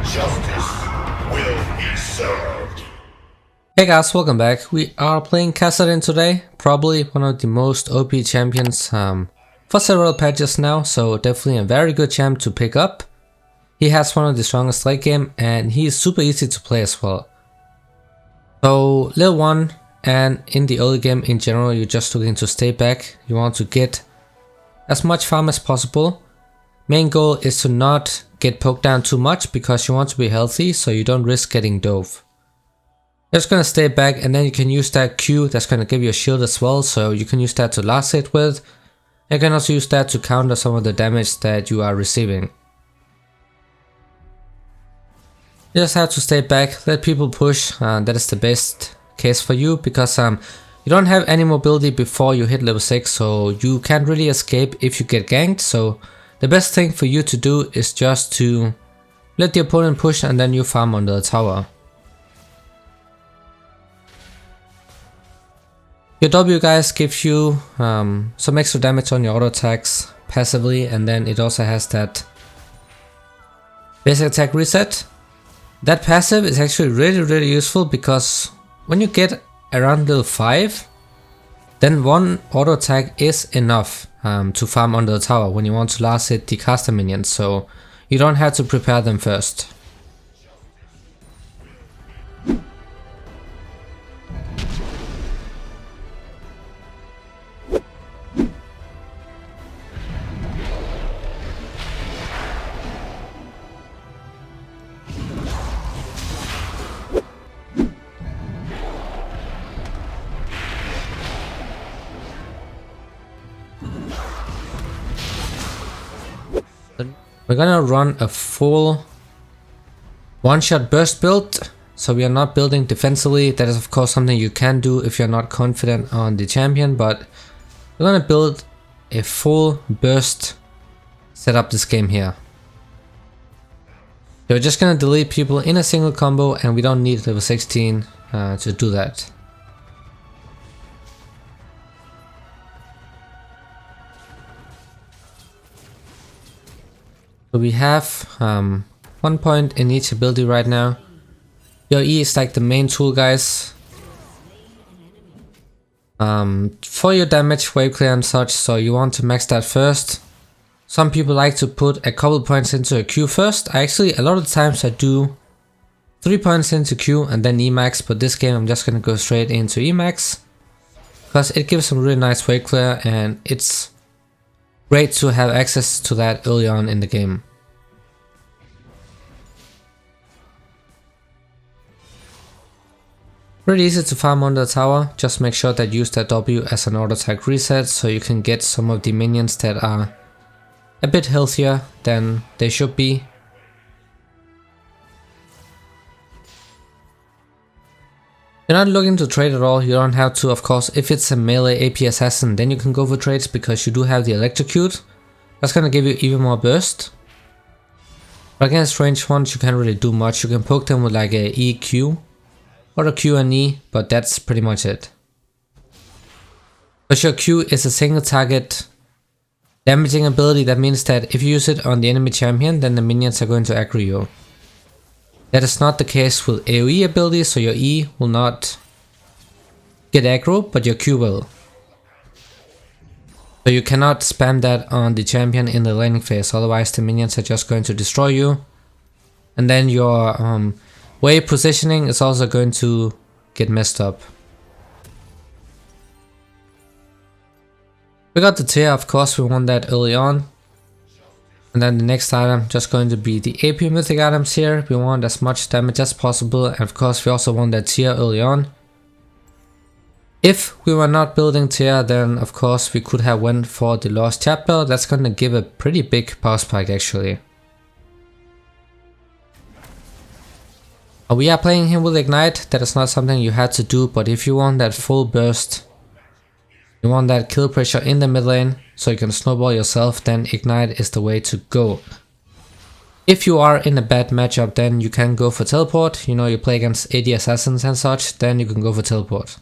Justice will be served. Hey guys, welcome back. We are playing Kassadin today, probably one of the most OP champions for several patches now, so definitely a very good champ to pick up. He has one of the strongest late game and he is super easy to play as well. So level 1 and in the early game in general, you're just looking to stay back. You want to get as much farm as possible. Main goal is to not get poked down too much because you want to be healthy so you don't risk getting dove. You're just gonna stay back and then you can use that Q that's gonna give you a shield as well, so you can use that to last hit with. You can also use that to counter some of the damage that you are receiving. You just have to stay back, let people push, that is the best case for you because you don't have any mobility before you hit level 6, so you can't really escape if you get ganked. So the best thing for you to do is just to let the opponent push and then you farm under the tower. Your W guys gives you some extra damage on your auto attacks passively, and then it also has that basic attack reset. That passive is actually really useful because when you get around level 5, then one auto attack is enough to farm under the tower when you want to last hit the caster minions, so you don't have to prepare them first. We're gonna run a full one-shot burst build, so we are not building defensively. That is of course something you can do if you're not confident on the champion, but we're gonna build a full burst setup this game here. So we're just gonna delete people in a single combo and we don't need level 16 to do that. So we have 1 point in each ability right now. Your E is like the main tool, guys. For your damage, wave clear and such, so you want to max that first. Some people like to put a couple points into a Q first. A lot of times I do 3 points into Q and then E max, but this game I'm just gonna go straight into E max because it gives some really nice wave clear and it's great to have access to that early on in the game. Pretty easy to farm under the tower, just make sure that you use that W as an auto attack reset so you can get some of the minions that are a bit healthier than they should be. You're not looking to trade at all, you don't have to, of course. If it's a melee AP assassin, then you can go for trades because you do have the electrocute. That's gonna give you even more burst. But against ranged ones you can't really do much. You can poke them with like a EQ or a Q and E, but that's pretty much it. But your Q is a single target damaging ability. That means that if you use it on the enemy champion, then the minions are going to aggro you. That is not the case with AoE abilities, so your E will not get aggro, but your Q will. So you cannot spam that on the champion in the laning phase, otherwise the minions are just going to destroy you. And then your wave positioning is also going to get messed up. We got the tier, of course we want that early on. And then the next item just going to be the AP mythic items here. We want as much damage as possible, and of course we also want that tier early on. If we were not building tier, then of course we could have went for the lost chapter. That's going to give a pretty big power spike actually. We are playing him with ignite. That is not something you had to do, but if you want that full burst, you want that kill pressure in the mid lane so you can snowball yourself, then ignite is the way to go. If you are in a bad matchup, then you can go for teleport. You know, you play against AD assassins and such, then you can go for teleport.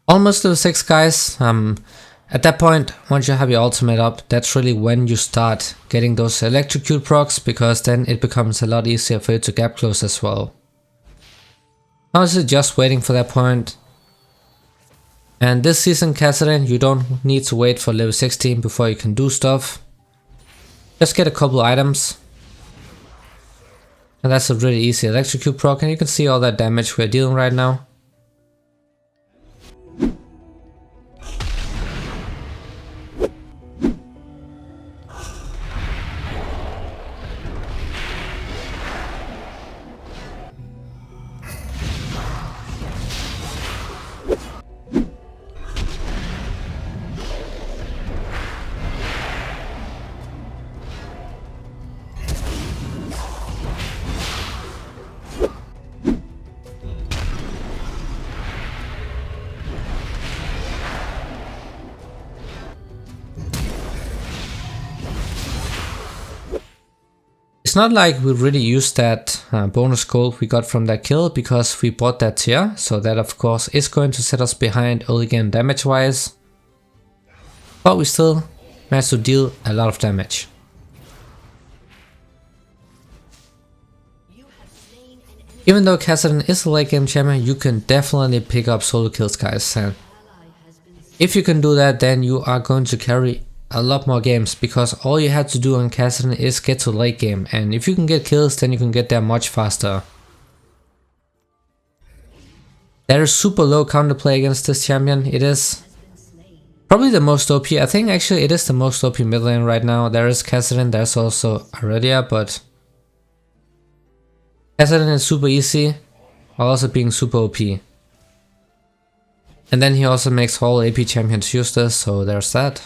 Almost level 6 guys. At that point, once you have your ultimate up, that's really when you start getting those electrocute procs, because then it becomes a lot easier for you to gap close as well. Honestly, just waiting for that point. And this season, Kassadin, you don't need to wait for level 16 before you can do stuff. Just get a couple items. And that's a really easy electrocute proc, and you can see all that damage we're dealing right now. It's not like we really used that bonus gold we got from that kill, because we bought that tier, so that of course is going to set us behind early game damage wise. But we still managed to deal a lot of damage. Even though Kassadin is a late game champion, you can definitely pick up solo kills, guys. And if you can do that, then you are going to carry a lot more games, because all you had to do on Kassadin is get to late game, and if you can get kills, then you can get there much faster. There is super low counterplay against this champion. It is probably the most OP. I think actually it is the most OP mid lane right now. There is Kassadin, there's also Aurelia, but Kassadin is super easy while also being super OP. And then he also makes all AP champions use this, so there's that.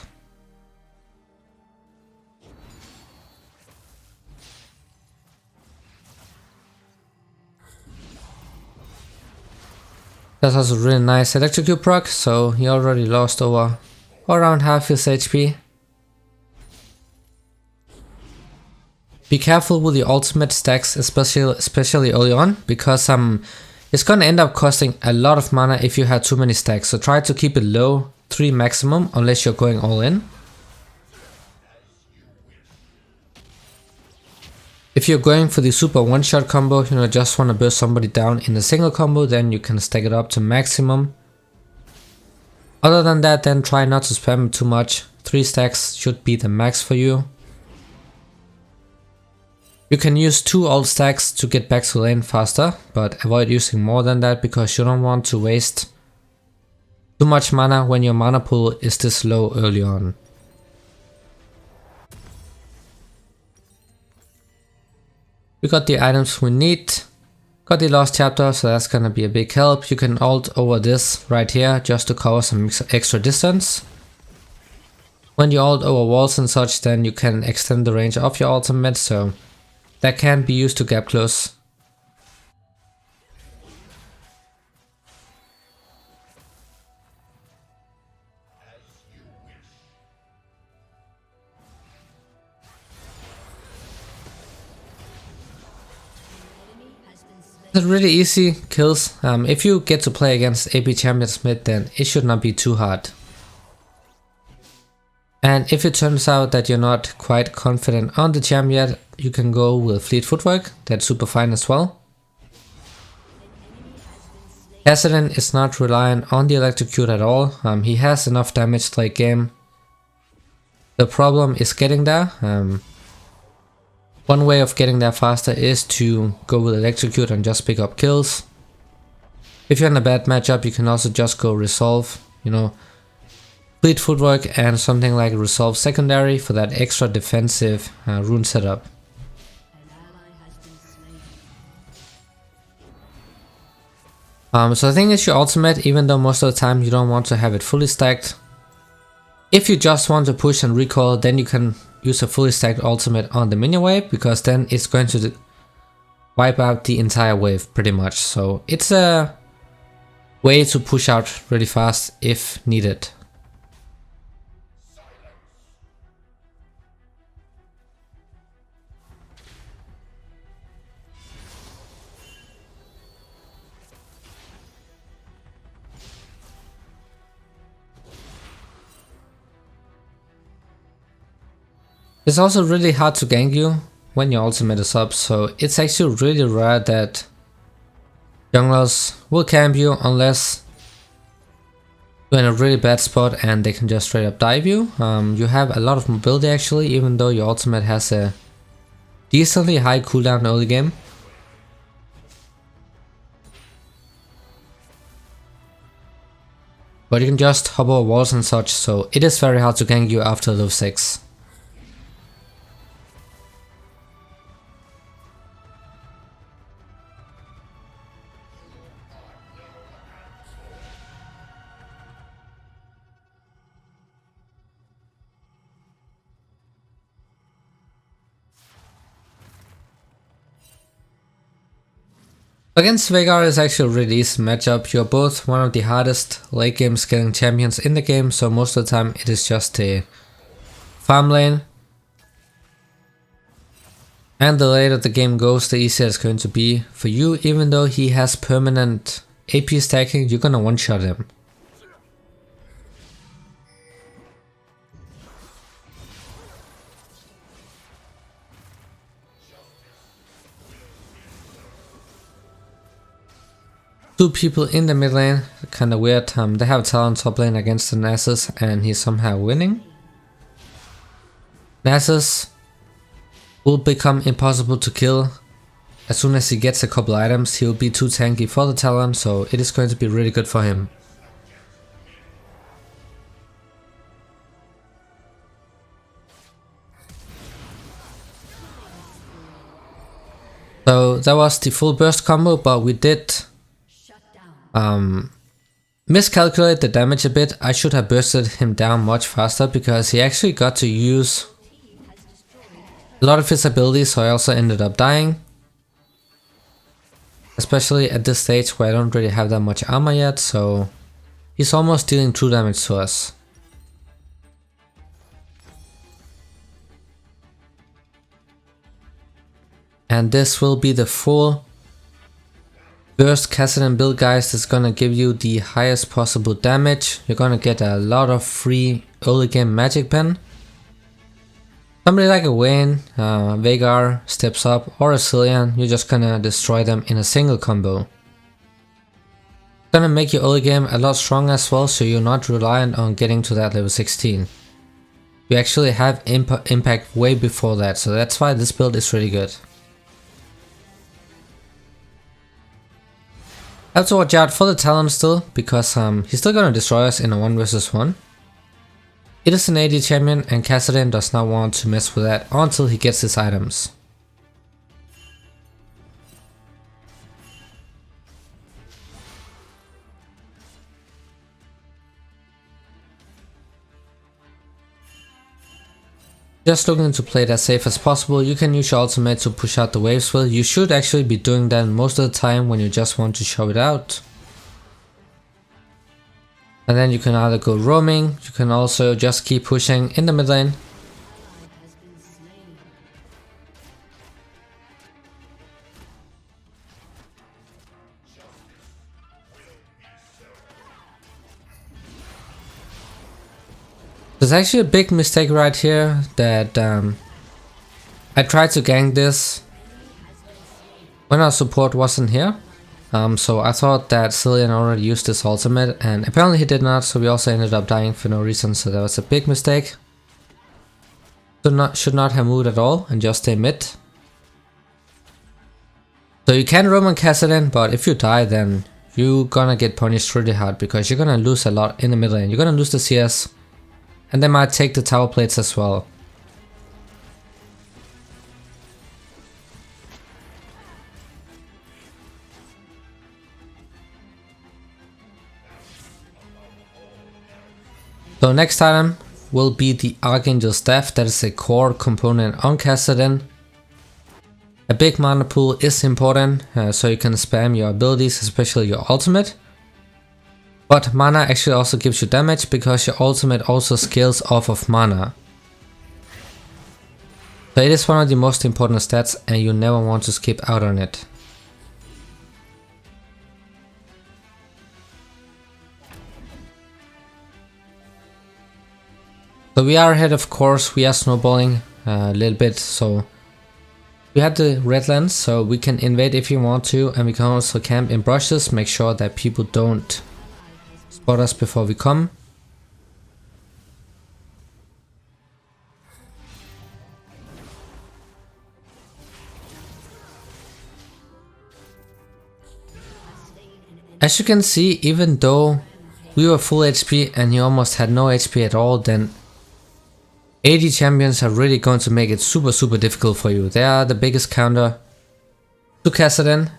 That's also really nice electrocute proc, so he already lost over around half his HP. Be careful with the ultimate stacks, especially early on, because it's gonna end up costing a lot of mana if you have too many stacks. So try to keep it low, 3 maximum, unless you're going all in. If you're going for the super one-shot combo, just want to burst somebody down in a single combo, then you can stack it up to maximum. Other than that, then try not to spam it too much. 3 stacks should be the max for you. You can use 2 ult stacks to get back to lane faster, but avoid using more than that, because you don't want to waste too much mana when your mana pool is this low early on. We got the items we need, got the last chapter, so that's gonna be a big help. You can ult over this right here just to cover some extra distance. When you ult over walls and such, then you can extend the range of your ultimate, so that can be used to gap close. It's really easy kills. If you get to play against AP champions mid, then it should not be too hard. And if it turns out that you're not quite confident on the champ yet, you can go with fleet footwork. That's super fine as well. Kassadin is not relying on the electrocute at all. He has enough damage late game. The problem is getting there. One way of getting there faster is to go with electrocute and just pick up kills. If you're in a bad matchup, you can also just go resolve, fleet footwork and something like resolve secondary for that extra defensive rune setup. So I think it's your ultimate, even though most of the time you don't want to have it fully stacked. If you just want to push and recoil, then you can use a fully stacked ultimate on the minion wave, because then it's going to wipe out the entire wave pretty much. So it's a way to push out really fast if needed. It's also really hard to gank you when your ultimate is up, so it's actually really rare that junglers will camp you unless you're in a really bad spot and they can just straight up dive you. You have a lot of mobility actually, even though your ultimate has a decently high cooldown early game. But you can just hop over walls and such, so it is very hard to gank you after level 6. Against Veigar is actually a really easy matchup. You're both one of the hardest late game scaling champions in the game, so most of the time it is just a farm lane. And the later the game goes, the easier it's going to be for you. Even though he has permanent AP stacking, you're gonna one-shot him. Two people in the mid lane, kinda weird. They have a talent top lane against the Nasus and he's somehow winning. Nasus will become impossible to kill. As soon as he gets a couple items, he'll be too tanky for the talent, so it is going to be really good for him. So that was the full burst combo, but we did miscalculate the damage a bit. I should have bursted him down much faster because he actually got to use a lot of his abilities, so I also ended up dying. Especially at this stage where I don't really have that much armor yet, so he's almost dealing true damage to us. And this will be the full burst Kassadin build, guys. That's gonna give you the highest possible damage. You're gonna get a lot of free early game magic pen. Somebody like a Vayne, Veigar steps up, or a Cillian, you're just gonna destroy them in a single combo. Gonna make your early game a lot stronger as well, so you're not reliant on getting to that level 16. You actually have impact way before that, so that's why this build is really good. I have to watch out for the talent still, because he's still gonna destroy us in a 1 versus 1. It is an AD champion and Kassadin does not want to mess with that until he gets his items. Just looking to play it as safe as possible. You can use your ultimate to push out the waves with. You should actually be doing that most of the time when you just want to show it out. And then you can either go roaming, you can also just keep pushing in the mid lane. There's actually a big mistake right here that I tried to gank this when our support wasn't here. So I thought that Cillian already used his ultimate and apparently he did not, so we also ended up dying for no reason, so that was a big mistake. Should not have moved at all and just stay mid. So you can roam on Kassadin, but if you die then you're gonna get punished really hard because you're gonna lose a lot in the mid lane. You're gonna lose the CS and they might take the tower plates as well. So next item will be the Archangel Staff. That is a core component on Kassadin. A big mana pool is important, so you can spam your abilities, especially your ultimate. But mana actually also gives you damage because your ultimate also scales off of mana. So it is one of the most important stats and you never want to skip out on it. So we are ahead, of course, we are snowballing a little bit. So we have the red lens, so we can invade if we want to, and we can also camp in brushes, make sure that people don't spot us before we come. As you can see, even though we were full HP and he almost had no HP at all, then AD champions are really going to make it super difficult for you. They are the biggest counter to Kassadin.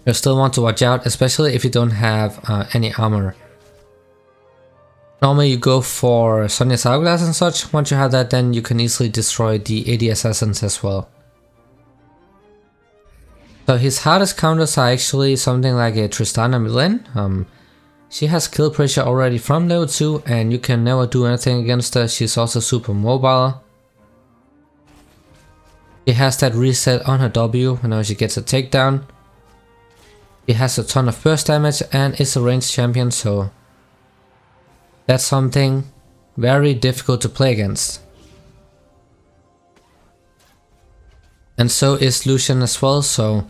You still want to watch out, especially if you don't have any armor. Normally you go for Sonya's Hourglass and such. Once you have that, then you can easily destroy the AD assassins as well. So his hardest counters are actually something like a Tristana Milan. She has kill pressure already from level 2 and you can never do anything against her. She's also super mobile. She has that reset on her W whenever she gets a takedown. She has a ton of burst damage and is a ranged champion, so that's something very difficult to play against. And so is Lucian as well, so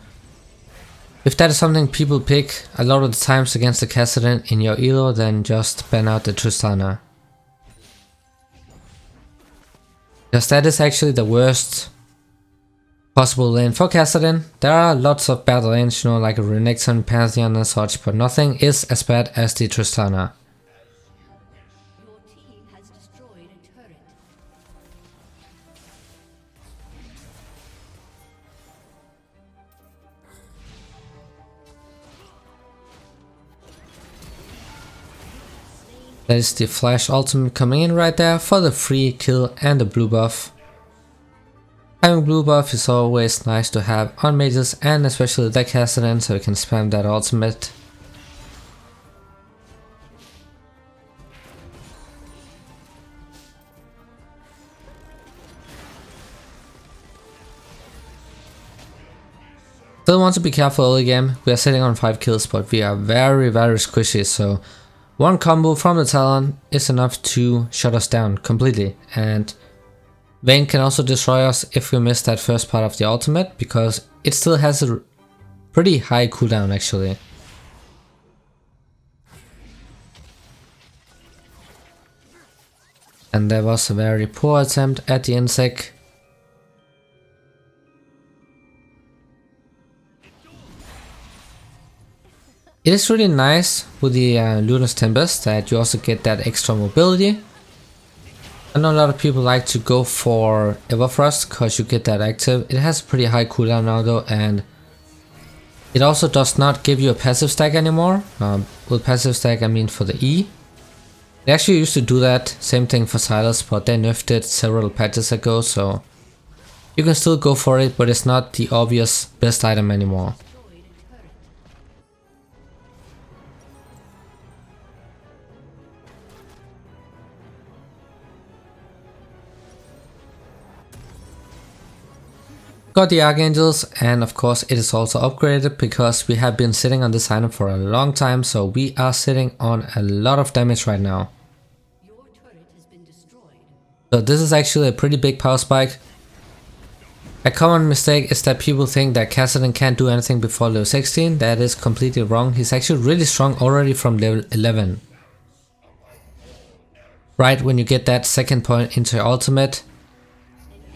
if that is something people pick a lot of the times against the Kassadin in your elo, then just ban out the Tristana. Because that is actually the worst possible lane for Kassadin. There are lots of bad lanes, you know, like a Renekton, Pantheon and such, but nothing is as bad as the Tristana. That is the flash ultimate coming in right there for the free kill and the blue buff. Having blue buff is always nice to have on mages and especially the Kassadin, so you can spam that ultimate. Still want to be careful early game. We are sitting on 5 kills, but we are very squishy, so one combo from the Talon is enough to shut us down completely. And Vayne can also destroy us if we miss that first part of the ultimate, because it still has a pretty high cooldown actually. And there was a very poor attempt at the insect. It is really nice with the Luna's Tempest that you also get that extra mobility. I know a lot of people like to go for Everfrost because you get that active. It has a pretty high cooldown now though, and it also does not give you a passive stack anymore. With passive stack I mean for the E. They actually used to do that, same thing for Silas, but they nerfed it several patches ago, so you can still go for it, but it's not the obvious best item anymore. Got the Archangels, and of course it is also upgraded because we have been sitting on this item for a long time, so we are sitting on a lot of damage right now. Your turret has been destroyed. So this is actually a pretty big power spike. A common mistake is that people think that Kassadin can't do anything before level 16. That is completely wrong. He's actually really strong already from level 11. Right when you get that second point into your ultimate,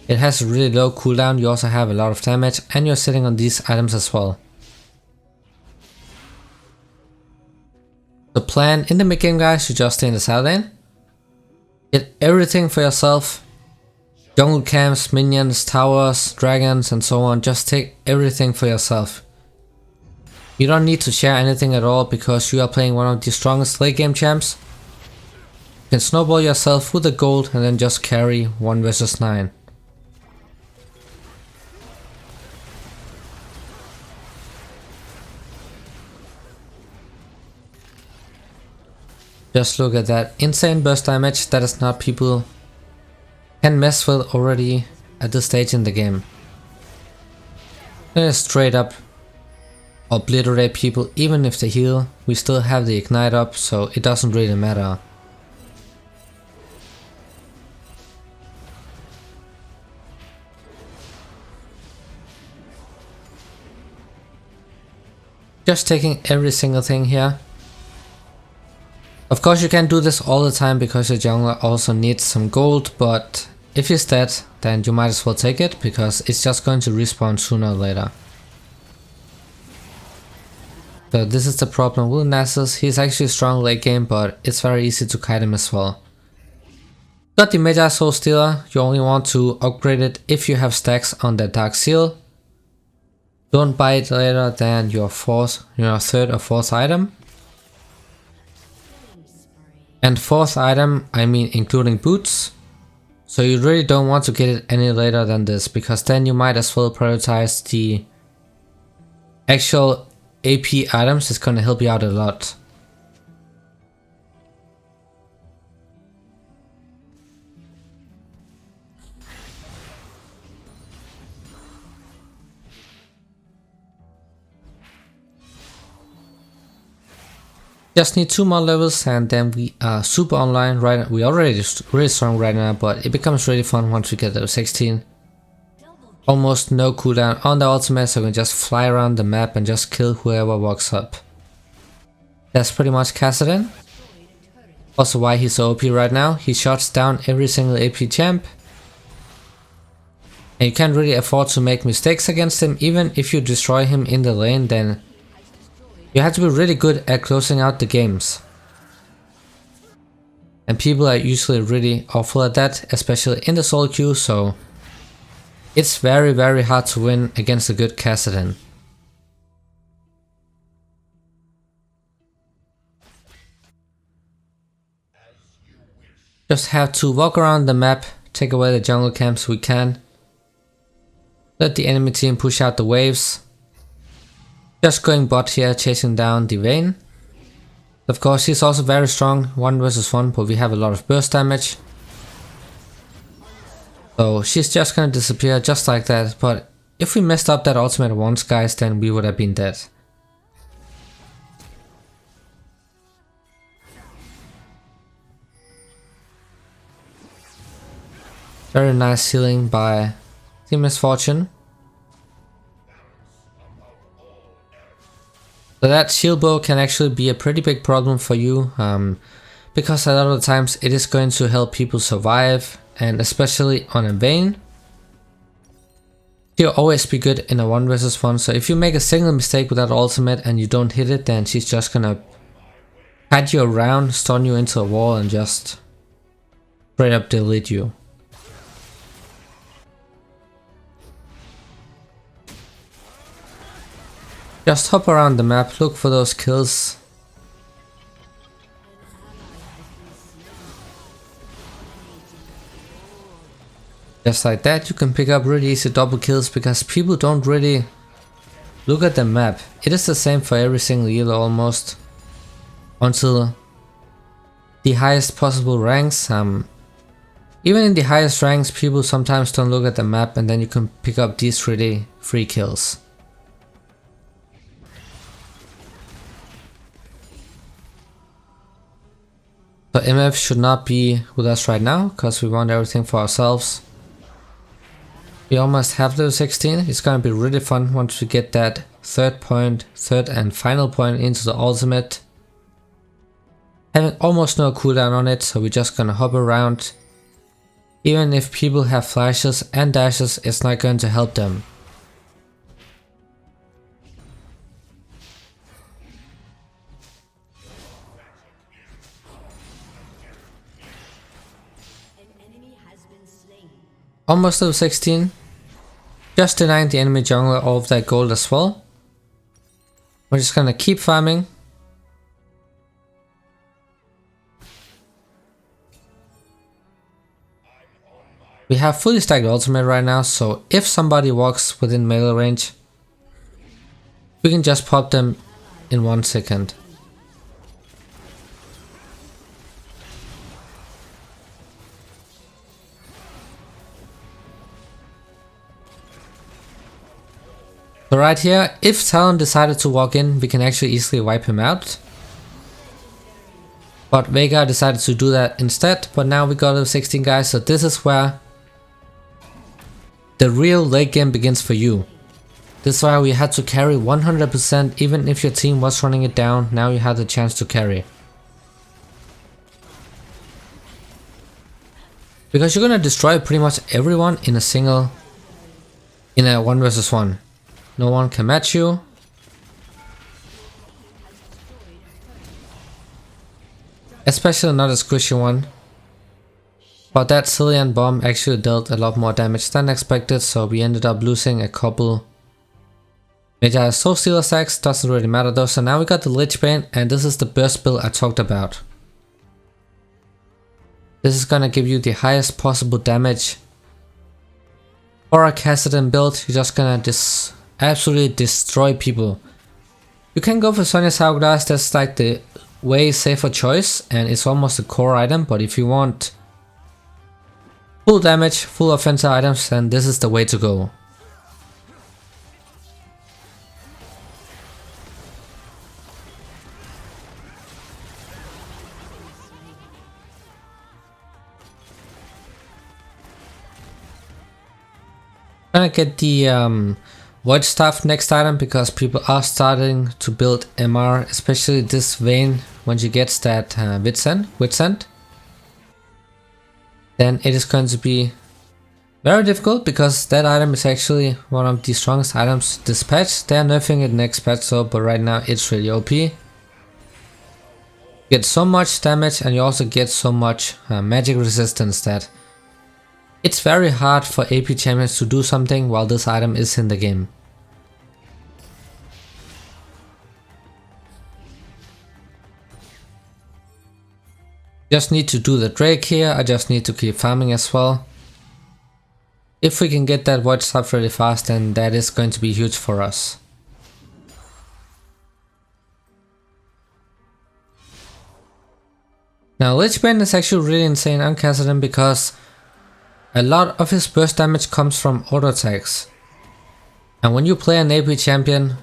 it has a really low cooldown, you also have a lot of damage, and you're sitting on these items as well. The plan in the mid game, guys, you just stay in the side lane. Get everything for yourself. Jungle camps, minions, towers, dragons and so on. Just take everything for yourself. You don't need to share anything at all because you are playing one of the strongest late game champs. You can snowball yourself with the gold and then just carry 1 versus 9. Just look at that insane burst damage. That is not people can mess with already at this stage in the game. Just straight up obliterate people even if they heal. We still have the ignite up, so it doesn't really matter. Just taking every single thing here. Of course you can't do this all the time because your jungler also needs some gold, but if he's dead, then you might as well take it because it's just going to respawn sooner or later. So this is the problem with Nasus. He's actually strong late game, but it's very easy to kite him as well. Got the Magi Soul Stealer. You only want to upgrade it if you have stacks on the Dark Seal. Don't buy it later than your third or fourth item. And fourth item, I mean including boots. So you really don't want to get it any later than this, because then you might as well prioritize the actual AP items. It's gonna help you out a lot. Just need 2 more levels and then we are super online right. We already really strong right now, but it becomes really fun once we get to 16. Almost no cooldown on the ultimate, so we can just fly around the map and just kill whoever walks up. That's pretty much Kassadin. Also why he's so OP right now. He shuts down every single AP champ. And you can't really afford to make mistakes against him. Even if you destroy him in the lane, then you have to be really good at closing out the games. And people are usually really awful at that, especially in the solo queue, so it's very hard to win against a good Kassadin. Just have to walk around the map, take away the jungle camps we can. Let the enemy team push out the waves. Just going bot here, chasing down the Vayne. Of course, he's also very strong, 1 versus 1, but we have a lot of burst damage. So she's just gonna disappear just like that, but if we messed up that ultimate once, guys, then we would have been dead. Very nice healing by the Misfortune. So that shield bow can actually be a pretty big problem for you, because a lot of the times it is going to help people survive, and especially on a Vayne. She'll always be good in a 1 versus 1, so if you make a single mistake with that ultimate and you don't hit it, then she's just gonna kite you around, stun you into a wall and just straight up delete you. Just hop around the map, look for those kills. Just like that, you can pick up really easy double kills because people don't really look at the map. It is the same for every single healer almost, until the highest possible ranks. Even in the highest ranks, people sometimes don't look at the map, and then you can pick up these really free kills. So MF should not be with us right now, because we want everything for ourselves. We almost have level 16, it's gonna be really fun once we get that third and final point into the ultimate. Having almost no cooldown on it, so we're just gonna hop around. Even if people have flashes and dashes, it's not going to help them. Almost level 16. Just denying the enemy jungler all of that gold as well. We're just gonna keep farming. We have fully stacked ultimate right now, so if somebody walks within melee range, we can just pop them in 1 second. So right here, if Talon decided to walk in, we can actually easily wipe him out. But Veigar decided to do that instead, but now we got level 16 guys, so this is where the real late game begins for you. This is why we had to carry 100%, even if your team was running it down, now you had the chance to carry. Because you're gonna destroy pretty much everyone in a 1 versus 1. No one can match you. Especially not a squishy one. But that Cillian bomb actually dealt a lot more damage than expected, so we ended up losing a couple Magi Soul Stealer stacks, doesn't really matter though. So now we got the Lich Bane, and this is the burst build I talked about. This is gonna give you the highest possible damage. For a Kassadin build, you're just gonna absolutely destroy people. You can go for Sonya's Hourglass, that's like the way safer choice, and it's almost a core item, but if you want full damage, full offensive items, then this is the way to go. I'm gonna get the Void Staff next item because people are starting to build MR, especially this Vayne. Once you get that Witsend, then it is going to be very difficult because that item is actually one of the strongest items this patch. They are nerfing it next patch though, but right now it's really OP. You get so much damage and you also get so much magic resistance that it's very hard for AP champions to do something while this item is in the game. Just need to do the Drake here, I just need to keep farming as well. If we can get that Void Staff really fast, then that is going to be huge for us. Now Lich Bane is actually really insane on Kassadin because a lot of his burst damage comes from auto attacks. And when you play an AP champion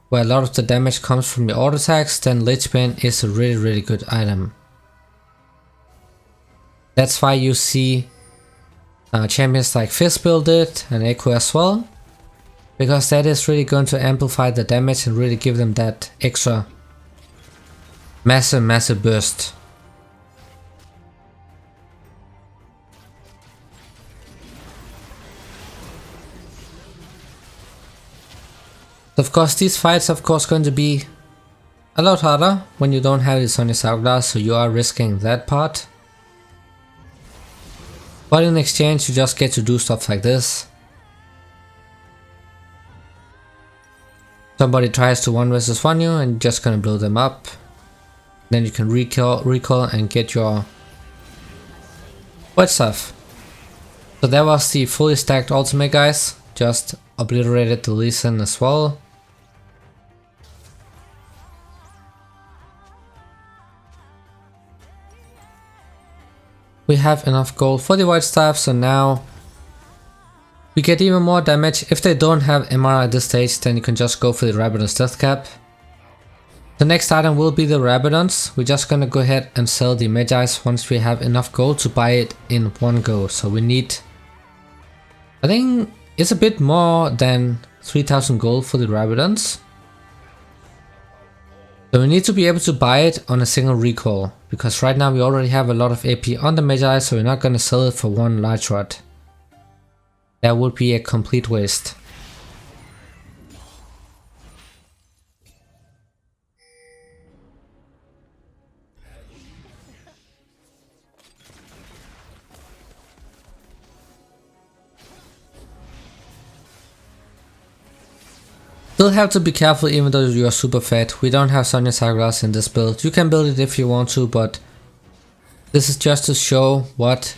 where a lot of the damage comes from your auto attacks, then Lich Bane is a really good item. That's why you see champions like Fizz build it and Echo as well, because that is really going to amplify the damage and really give them that extra massive burst. Of course, these fights are going to be a lot harder when you don't have this on your Hourglass, so you are risking that part. But in exchange, you just get to do stuff like this. Somebody tries to 1 versus 1 you and you're just gonna blow them up. Then you can recall and get your Void Staff. So that was the fully stacked ultimate, guys. Just obliterated the Lee Sin as well. We have enough gold for the Void Staff, so now we get even more damage. If they don't have MR at this stage, then you can just go for the Rabadon's Death Cap. The next item will be the Rabadons. We're just gonna go ahead and sell the Magi's once we have enough gold to buy it in one go. So we need, I think it's a bit more than 3000 gold for the Rabadons. So we need to be able to buy it on a single recall, because right now we already have a lot of AP on the Magi, so we're not going to sell it for one large rod. That would be a complete waste. Still have to be careful even though you are super fat. We don't have Sonya's Hourglass in this build. You can build it if you want to, but this is just to show what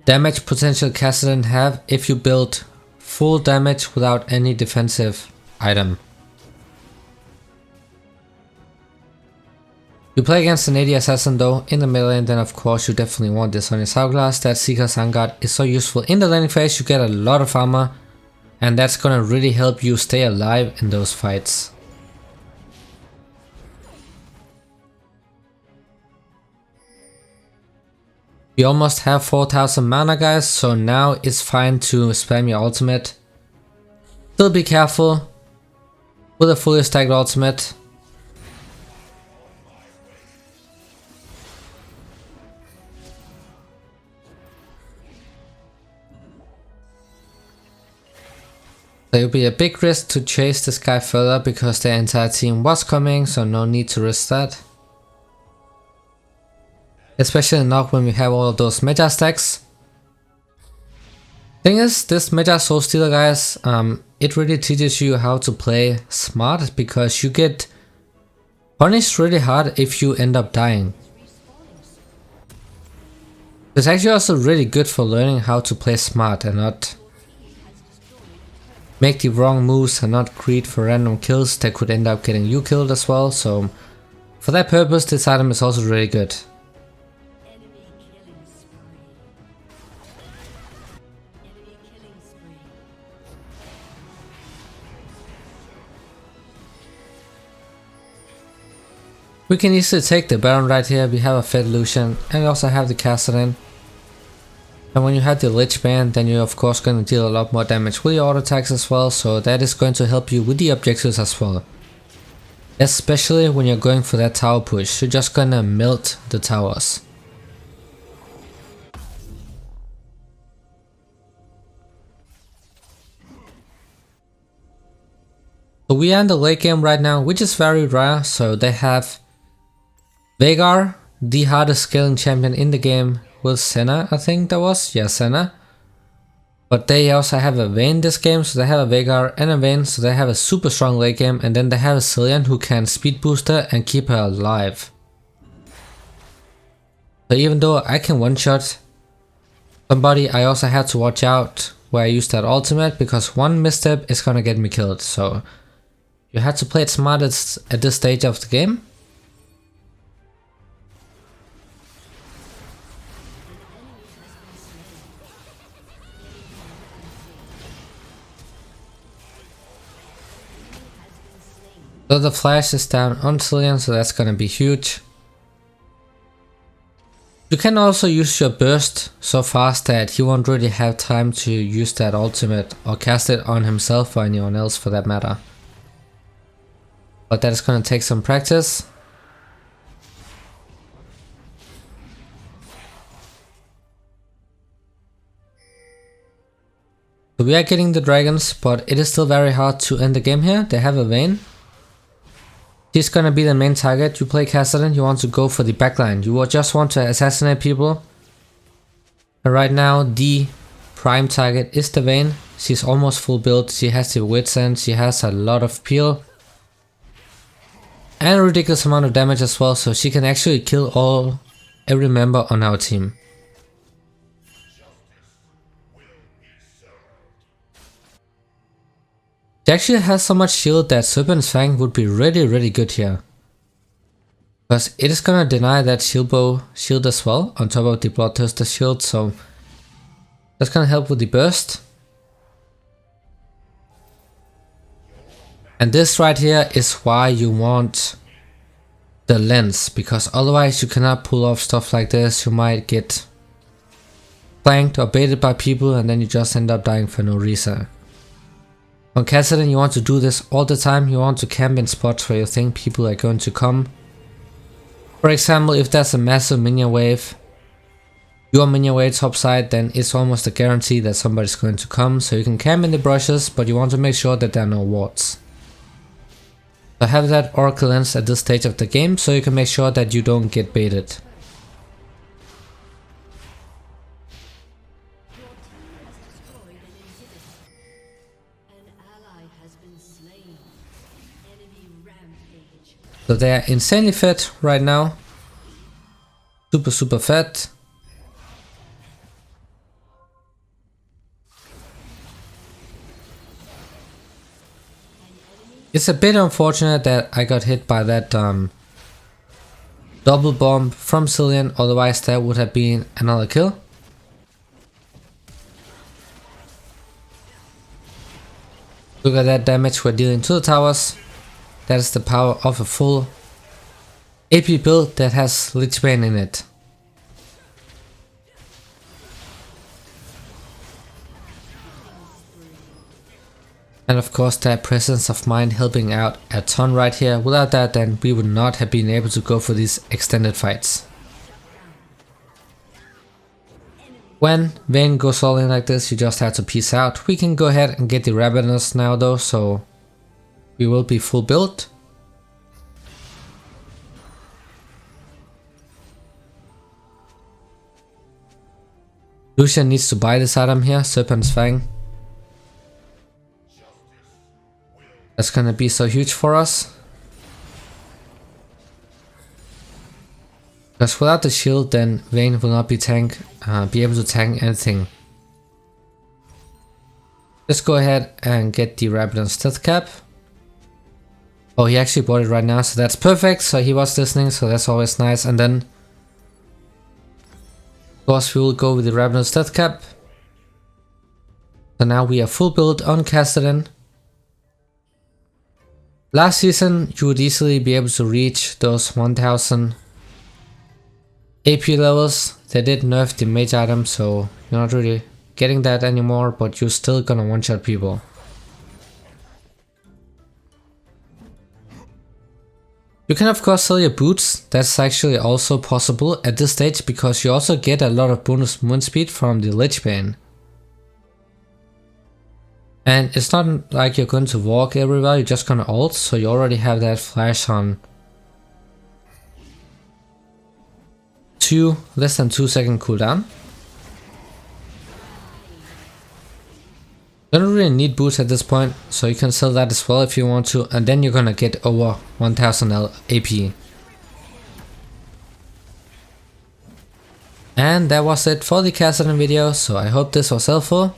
damage potential Kassadin have if you build full damage without any defensive item. You play against an AD Assassin though in the middle lane, then of course you definitely want this Sonya's Hourglass. That Seeker's Vanguard is so useful in the laning phase. You get a lot of armor, and that's gonna really help you stay alive in those fights. We almost have 4000 mana, guys, so now it's fine to spam your ultimate. Still be careful with a fully stacked ultimate. So it would be a big risk to chase this guy further because the entire team was coming, so no need to risk that. Especially not when we have all of those meta stacks. Thing is, this meta soul stealer, guys, it really teaches you how to play smart because you get punished really hard if you end up dying. It's actually also really good for learning how to play smart and not make the wrong moves and not greed for random kills that could end up getting you killed as well. So for that purpose, this item is also really good. We can easily take the Baron right here. We have a Fed Lucian and we also have the Kassadin. And when you have the Lich Band, then you're of course going to deal a lot more damage with your auto attacks as well, so that is going to help you with the objectives as well. Especially when you're going for that tower push, you're just gonna melt the towers. So we are in the late game right now, which is very rare, so they have Veigar, the hardest scaling champion in the game, with Senna, I think that was, yeah, Senna. But they also have a Vayne this game, so they have a Veigar and a Vayne, so they have a super strong late game, and then they have a Cillian who can speed boost her and keep her alive. So even though I can one-shot somebody, I also have to watch out where I use that ultimate, because one misstep is gonna get me killed, so you have to play it smartest at this stage of the game. So the flash is down on Cillian, so that's gonna be huge. You can also use your burst so fast that he won't really have time to use that ultimate or cast it on himself or anyone else for that matter. But that is gonna take some practice. So we are getting the dragons, but it is still very hard to end the game here. They have a Vayne. She's gonna be the main target. You play Kassadin, you want to go for the backline. You will just want to assassinate people. And right now the prime target is the Vayne. She's almost full build, she has the Wit's End, she has a lot of peel. And a ridiculous amount of damage as well, so she can actually kill every member on our team. She actually has so much shield that Serpent's Fang would be really good here. Because it is gonna deny that shield bow shield as well, on top of the Bloodthirster shield, so that's gonna help with the burst. And this right here is why you want the lens, because otherwise you cannot pull off stuff like this. You might get flanked or baited by people and then you just end up dying for no reason. On Kassadin you want to do this all the time. You want to camp in spots where you think people are going to come. For example, if there's a massive minion wave, your minion wave topside, then it's almost a guarantee that somebody's going to come. So you can camp in the brushes, but you want to make sure that there are no wards. So have that Oracle Lens at this stage of the game so you can make sure that you don't get baited. So they are insanely fed right now. Super fed. It's a bit unfortunate that I got hit by that double bomb from Cillian, otherwise that would have been another kill. Look at that damage we're dealing to the towers. That is the power of a full AP build that has Lich Bane in it. And of course that presence of mind helping out a ton right here. Without that, then we would not have been able to go for these extended fights. When Vayne goes all in like this, you just have to peace out. We can go ahead and get the Ravenous now though, so we will be full build. Lucian needs to buy this item here, Serpent's Fang. That's gonna be so huge for us. Because without the shield, then Vayne will not be able to tank anything. Let's go ahead and get the Rabadon's Death Cap. Oh, he actually bought it right now, so that's perfect. So he was listening, so that's always nice. And then, of course, we will go with the Rabadon's Death Cap. So now we are full build on Kassadin. Last season, you would easily be able to reach those 1000 AP levels. They did nerf the mage item, so you're not really getting that anymore, but you're still gonna one-shot people. You can of course sell your boots. That's actually also possible at this stage because you also get a lot of bonus movement speed from the Lich Bane. And it's not like you're going to walk everywhere, you're just gonna ult, so you already have that flash on less than 2 second cooldown. Don't really need boots at this point, so you can sell that as well if you want to, and then you're gonna get over 1000 AP. And that was it for the Kassadin video, so I hope this was helpful.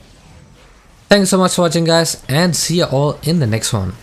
Thanks so much for watching guys, and see you all in the next one.